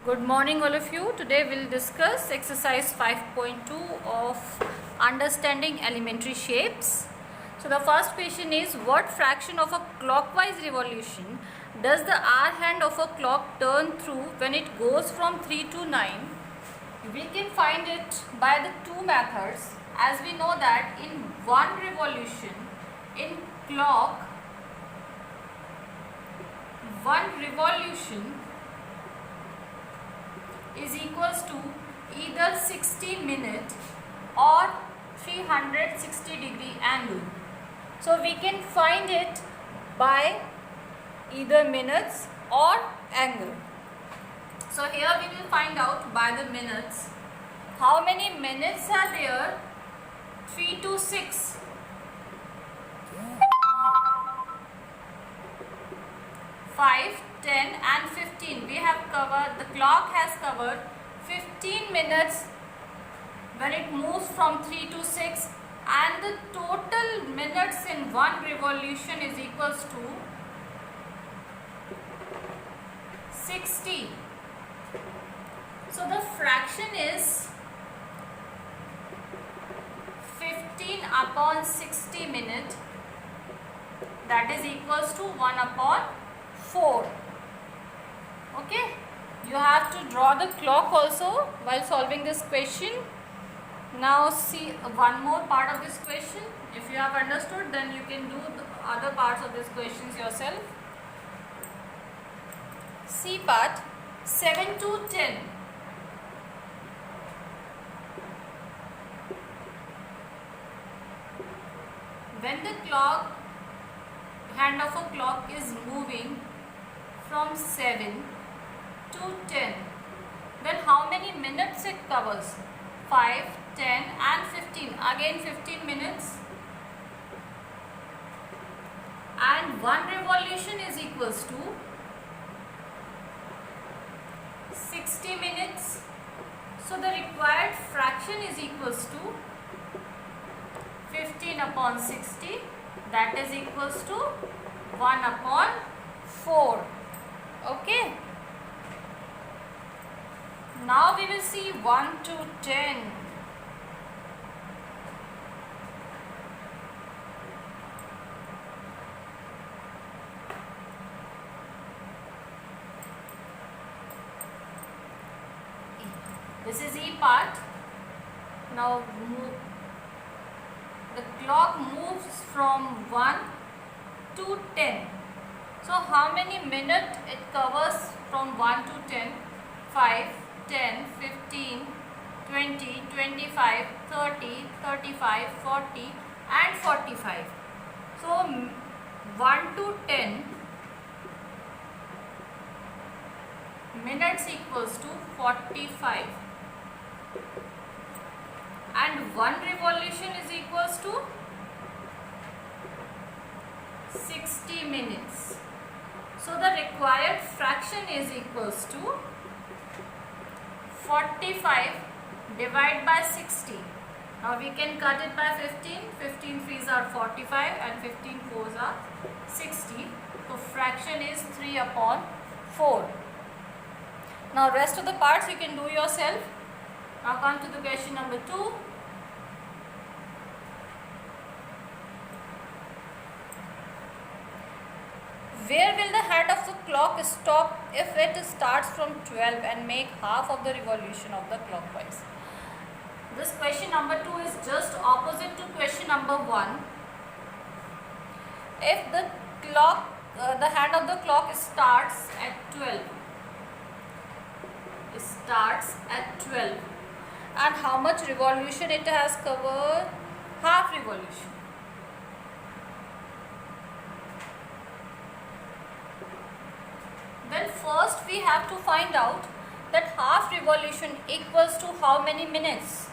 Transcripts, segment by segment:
Good morning all of you. Today we'll discuss exercise 5.2 of understanding elementary shapes. So the first question is, what fraction of a clockwise revolution does the hour hand of a clock turn through when it goes from 3 to 9? We can find it by the two methods. As we know that in one revolution in clock, one revolution is equals to either 60 minute or 360-degree angle. So we can find it by either minutes or angle. So here we will find out by the minutes. How many minutes are there? 3 to 6. 5, 10 and 15. We have covered, the clock has covered 15 minutes when it moves from 3 to 6, and the total minutes in one revolution is equals to 60. So the fraction is 15 upon 60 minute, that is equals to 1 upon 4. Okay, you have to draw the clock also while solving this question. Now see one more part of this question. If you have understood, then you can do the other parts of these questions yourself. C part, 7 to 10. When the clock hand of a clock is moving from 7 to 10, then how many minutes it covers? 5, 10 and 15. Again 15 minutes. And one revolution is equals to 60 minutes. So the required fraction is equals to 15 upon 60, that is equals to 1 upon 4. Okay. Now we will see 1 to 10. This is E part. Now the clock moves from 1 to 10. So how many minutes it covers from 1 to 10? 5, 10, 15, 20, 25, 30, 35, 40 and 45. So 1 to 10 minutes equals to 45. And one revolution is equals to 60 minutes. So the required fraction is equals to 45 divided by 60. Now we can cut it by 15. 15 3s are 45 and 15 4s are 60. So fraction is 3 upon 4. Now rest of the parts you can do yourself. Now come to the question number 2. Where will the hand of the clock stop if it starts from 12 and make half of the revolution of the clockwise? This question number 2 is just opposite to question number 1. If the clock, the hand of the clock starts at 12. It starts at 12. And how much revolution it has covered? Half revolution. Then first we have to find out that half revolution equals to how many minutes?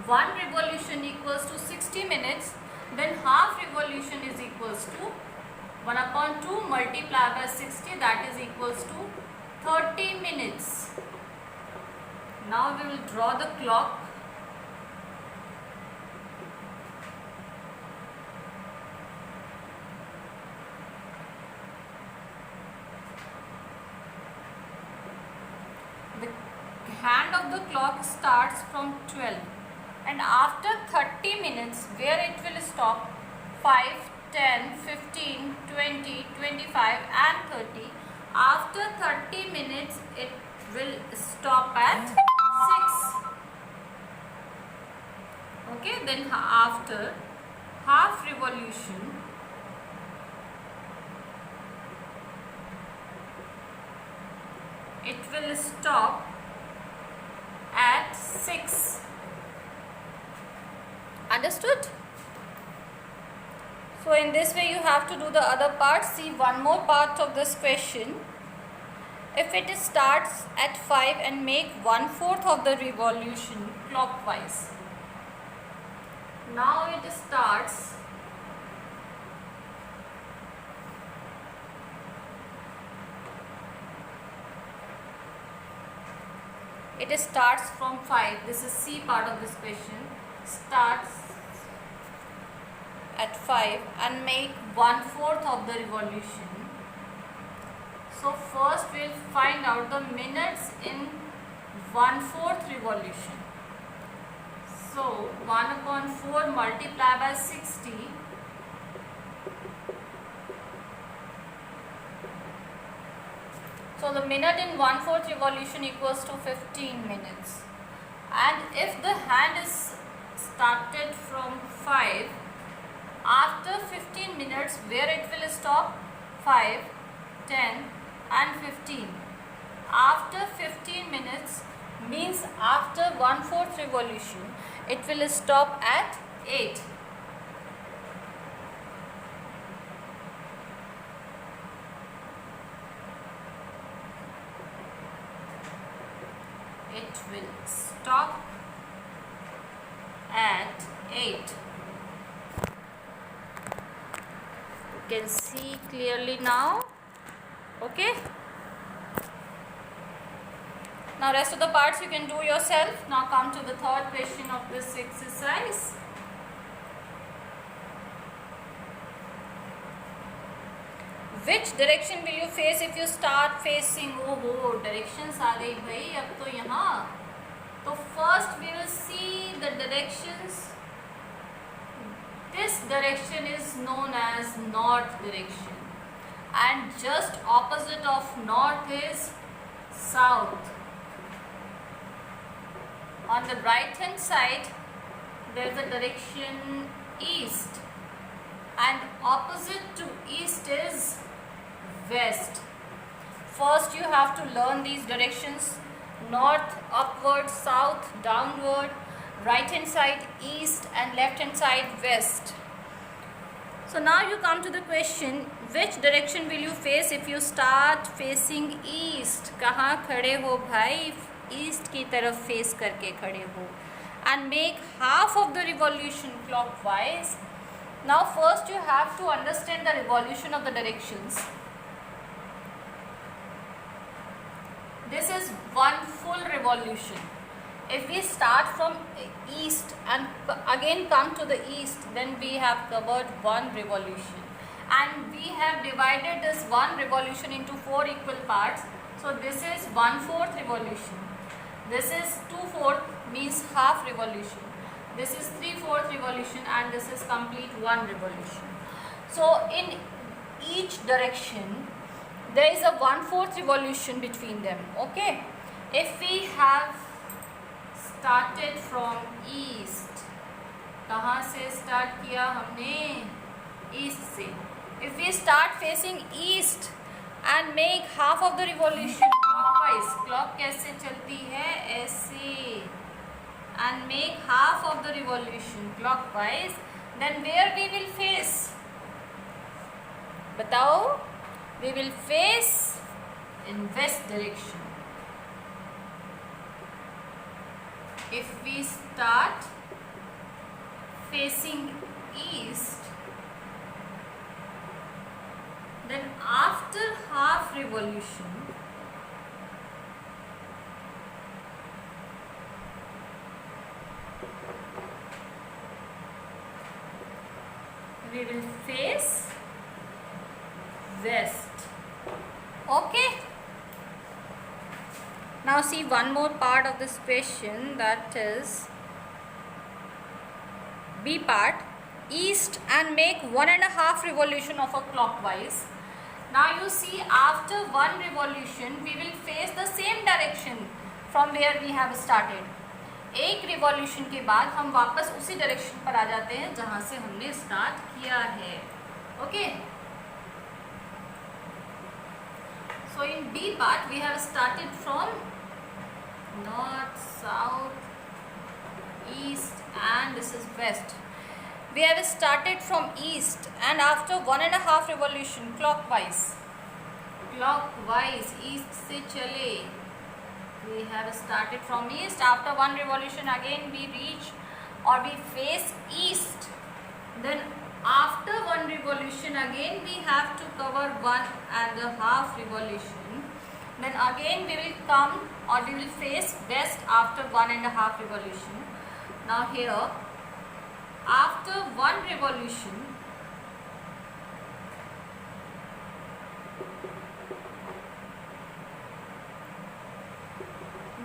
One revolution equals to 60 minutes. Then half revolution is equals to 1 upon 2 multiplied by 60, that is equals to 30 minutes. Now we will draw the clock. The of the clock starts from 12, and after 30 minutes where it will stop, 5, 10, 15, 20, 25 and 30. After 30 minutes it will stop at 6. Okay, then after half revolution it will stop at 6. Understood? So in this way you have to do the other part. See one more part of this question. If it starts at 5 and make 1/4 of the revolution clockwise. Now it starts from 5. This is C part of this question. Starts at 5 and make 1/4 of the revolution. So first we'll find out the minutes in 1/4 revolution. So 1/4 multiplied by 60. So the minute in 1/4 revolution equals to 15 minutes. And if the hand is started from 5, after 15 minutes where it will stop? 5, 10 and 15. After 15 minutes means after 1/4 revolution it will stop at 8. It will stop at 8. You can see clearly now. Okay. Now rest of the parts you can do yourself. Now come to the third question of this exercise. Which direction will you face if you start facing? Oh, directions आ गई भाई अब तो यहाँ. तो first we will see the directions. This direction is known as north direction, and just opposite of north is south. On the right hand side there is a direction east, and opposite to east is west. First you have to learn these directions: north upward, south downward, right hand side east and left hand side west. So now you come to the question, which direction will you face if you start facing east? कहाँ खड़े हो भाई? East की तरफ face करके खड़े हो. And make half of the revolution clockwise. Now first you have to understand the revolution of the directions. This is one full revolution. If we start from east and again come to the east, then we have covered one revolution, and we have divided this one revolution into 4 equal parts. So this is 1/4 revolution, this is 2/4 means half revolution, this is 3/4 revolution, and this is complete one revolution. So in each direction there is a 1/4 revolution between them. Okay, if we have started from east, कहाँ से start किया हमने? East से. If we start facing east and make half of the revolution clockwise, clock कैसे चलती है? ऐसे. And make half of the revolution clockwise, then where we will face? बताओ. We will face in west direction. If we start facing east, then after half revolution we will face west. Okay. Now see one more part of this question, that is B part. East and make 1.5 revolution of a clockwise. Now you see, after one revolution we will face the same direction from where we have started. एक revolution के बाद हम वापस उसी direction पर आ जाते हैं जहां से हमने स्टार्ट किया है. Okay, so in B part we have started from north, south, east and this is west. We have started from east and after 1.5 revolution clockwise east से चले. We have started from east. After one revolution again we reach or we face east. Then after one revolution again we have to cover 1.5 revolution. Then again we will come or we will face west after 1.5 revolution. Now here, after one revolution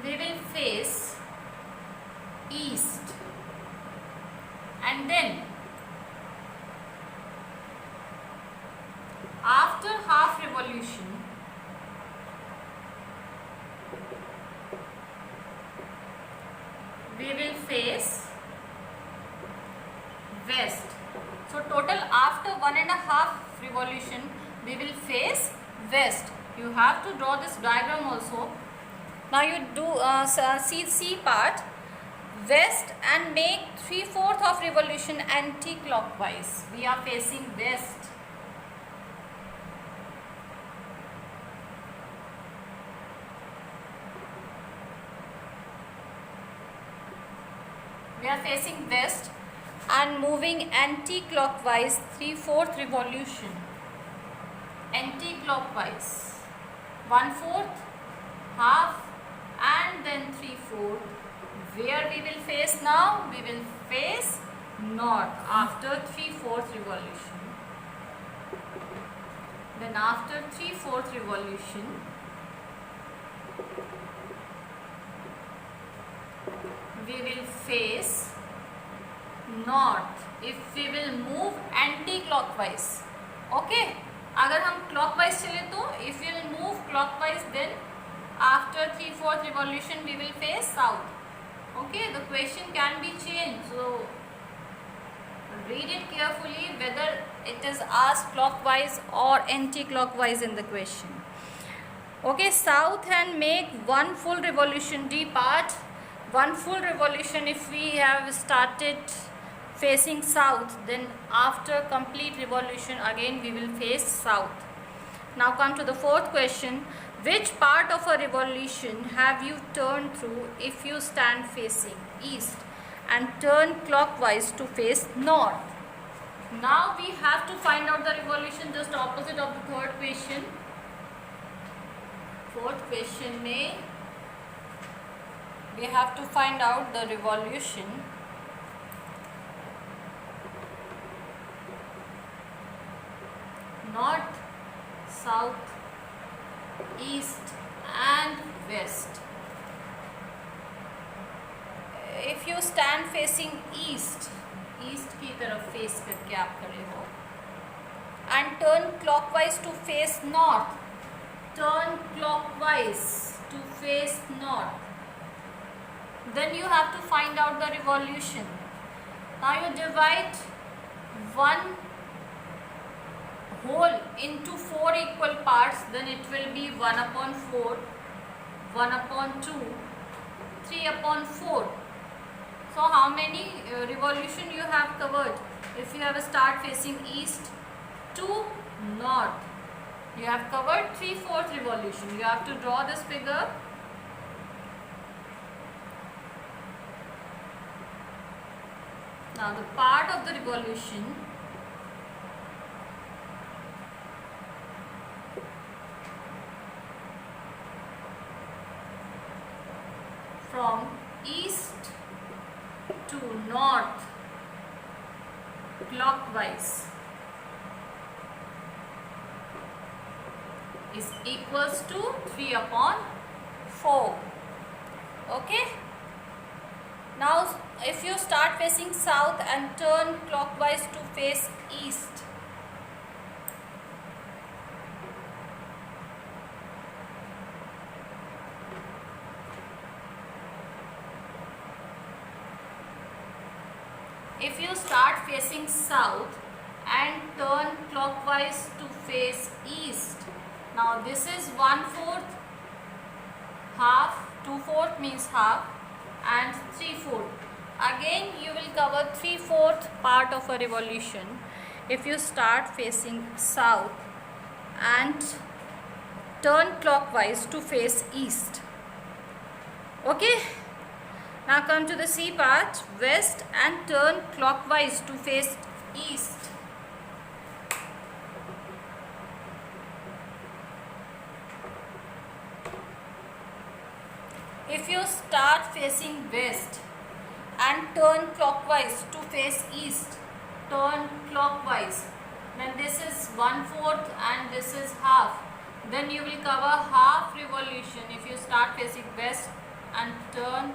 we will face east, and then after half revolution we will face west. So total after 1.5 revolution we will face west. You have to draw this diagram also. Now you do see C part, west and make 3/4 of revolution anti-clockwise. We are facing west. We are facing west and moving anti-clockwise 3/4 revolution. Anti-clockwise 1/4, half and then 3/4. Where we will face now? We will face north after 3/4 revolution. Then after 3/4 revolution we will face north if we will move anti-clockwise. Okay, अगर हम clockwise चले तो if we will move clockwise then after 3/4 revolution we will face south. Okay, the question can be changed, so read it carefully whether it is asked clockwise or anti-clockwise in the question. Okay, south and make one full revolution. D part, one full revolution if we have started facing south, then after complete revolution again we will face south. Now come to the fourth question. Which part of a revolution have you turned through if you stand facing east and turn clockwise to face north? Now we have to find out the revolution just opposite of the third question. Fourth question में we have to find out the revolution north, south, east and west. If you stand facing east की तरफ face करके आप खड़े हो and turn clockwise to face north, turn clockwise to face north, then you have to find out the revolution. Now you divide one whole into 4 equal parts, then it will be 1/4, 1/2, 3/4. So how many revolution you have covered? If you have start facing east to north, you have covered 3/4 revolution. You have to draw this figure. Now the part of the revolution from east to north clockwise is equals to 3/4. Okay. Now if you start facing south and turn clockwise to face east. If you start facing south and turn clockwise to face east. Now this is 1/4, half, 2/4 means half, and 3/4. Again you will cover 3/4 part of a revolution if you start facing south and turn clockwise to face east. Okay. Now come to the C part, west and turn clockwise to face east. If you start facing west and turn clockwise to face east, turn clockwise, then this is 1/4 and this is half. Then you will cover half revolution if you start facing west and turn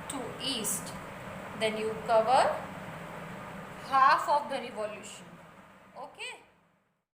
to east. Then you cover half of the revolution. Okay.